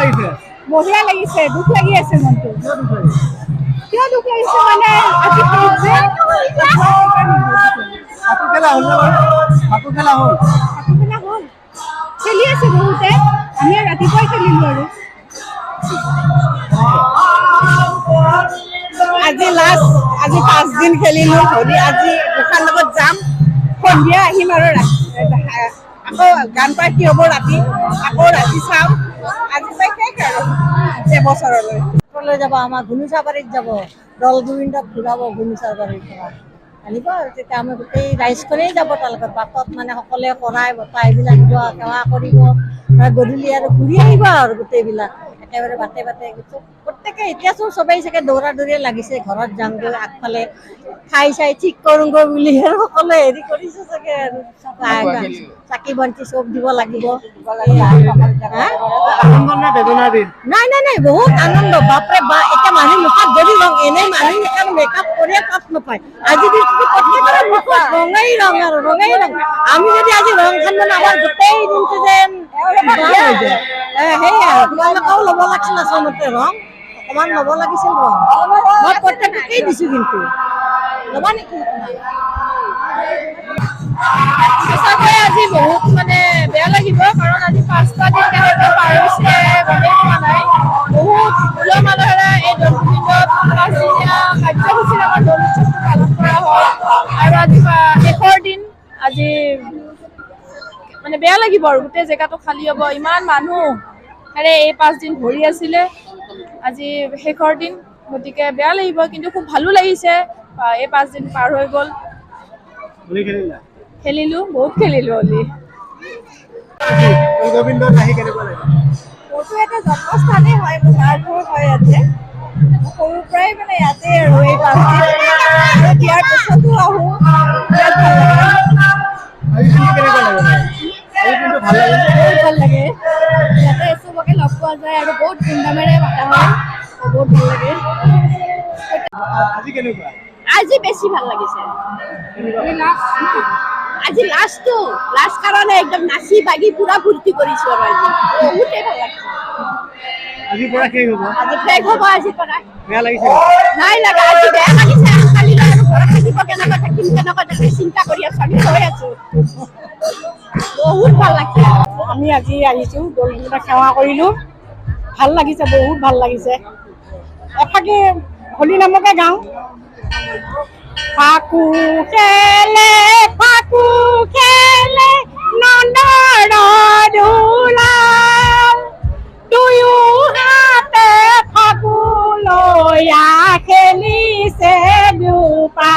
লাগিছে? বঢ়িয়া লাগিছে, দুখ লাগি আছে মনটো। কিয় দুখ লাগিছে মানে আজি সাঁতোৰ খেলা হ'ল নে বাৰু? সাঁতোৰ খেলা হ'ল? খেলি আছে বহুতে, আমি ৰাতিপুৱাই খেলিলো আৰু। আজি লাষ্ট, আজি 5 দিন খেলিলো হোলী। আজি গোসাঁৰ লগত যাম, সন্ধিয়া আহিম আৰু আকৌ গান পাৰ্টি হ'ব ৰাতি, আকৌ ৰাতি চাম। আজি তাই শেষ আৰু এবছৰলৈ যাব, আমাৰ ঘুনুচাবাৰীত যাব, দল গোবিন্দক ঘূৰাব ঘুনুচাবাৰীৰ পৰা আনিব আৰু তেতিয়া আমি গোটেই ৰাইজখনেই যাব তালৈকে। বাটত মানে সকলোৱে শৰাই বটা এইবিলাক দিব, সেৱা কৰিব, গধূলি আৰু ঘূৰি আহিব আৰু গোটেইবিলাক একেবাৰে বাটে বাটে প্ৰত্যেকে। এতিয়াচোন চবেই চাগে দৌৰা দৌৰিয়ে লাগিছে, ঘৰত যামগৈ, আগফালে ঠাই চাই ঠিক কৰোঁগৈ বুলি আৰু সকলোৱে হেৰি কৰিছে চাগে আৰু চাকি বন্তি চব দিব লাগিব। নাই নাই নাই, বহুত আনন্দ, বাপৰে বা। এতিয়া মানুহ মুখত যদি ৰং, এনেই মানুহ মেকআপ কৰিয়ে পাত নাপায়। আজি প্ৰত্যেকৰে মুখত ৰঙাই ৰং আৰু ৰঙাই ৰং। আমি যদি আজি ৰং খান মানে আমাৰ গোটেই দিনটো যেন সেয়া তোমালোকেও ল'ব লাগিছিল আচলতে ৰং, অকমান ল'ব লাগিছিল ৰং। মই প্ৰত্যেককেই দিছো, কিন্তু ল'বা নেকি? সঁচাকৈ আজি বহুত মানে বেয়া লাগিব, কাৰণ আজি 5টা দিন কেনেকৈ পাৰ হৈছে গমেই পোৱা নাই। বহুত উলহ মালহেৰে এই দৌল গোবিন্দত 5দিনীয়া কাৰ্যসূচীৰে আমাৰ দৌল উৎসৱটো পালন কৰা হয়। আৰু আজি শেষৰ দিন, আজি মানে বেয়া লাগিব আৰু গোটেই জেগাটো খালী হ'ব, ইমান মানুহ এই 5 দিন ভৰি আছিলে, আজি শেষৰ দিন, গতিকে বেয়া লাগিব। কিন্তু খুব ভালো লাগিছে, এই 5 দিন পাৰ হৈ গ'ল। খেলিলো, বহুত খেলিলো হোলী। গোবিন্দত আহি কেনেকুৱা লাগে? মোৰতো এটা জন্মস্থানেই হয়, মোৰ মাৰ ঘৰ হয় ইয়াতে। সৰুৰ পৰাই মানে ইয়াতে আৰু এই 5 দিন বিয়াৰ পিছতো আহোঁ, বিৰাট ভাল লাগে। বহুত ভাল লাগে, ইয়াতে চবকে লগ পোৱা যায় আৰু বহুত ধুমধামেৰে পতা হয়, বহুত ভাল লাগে। আজি বেছি ভাল লাগিছে। আজি লাষ্ট কাৰণে একদম নাচি বাগি পুৰা ফূৰ্তি কৰিছো আৰু আজি বহুতেই ভাল লাগিছে। আজিৰ পৰা শেষ হ'ব? আজি শেষ হ'ব, আজিৰ পৰা। বেয়া লাগিছে? নাই লাগা, আজি বেয়া লাগিছে। কালি আৰু ঘৰত থাকিব, কেনেকৈ থাকিম, কেনেকৈ থাকিম চিন্তা কৰি আছো, আমি হৈ আছো। বহুত ভাল লাগিছে। আমি আজি আহিছো, দৌল গোবিন্দক সেৱা কৰিলো, ভাল লাগিছে, বহুত ভাল লাগিছে। এফাকি হোলী নামকে গাওঁ। ফাকু খেলে নন্দৰ দোলাল, দুয়ো হাতে ফাকু লৈয়া খেলিছে দুপা।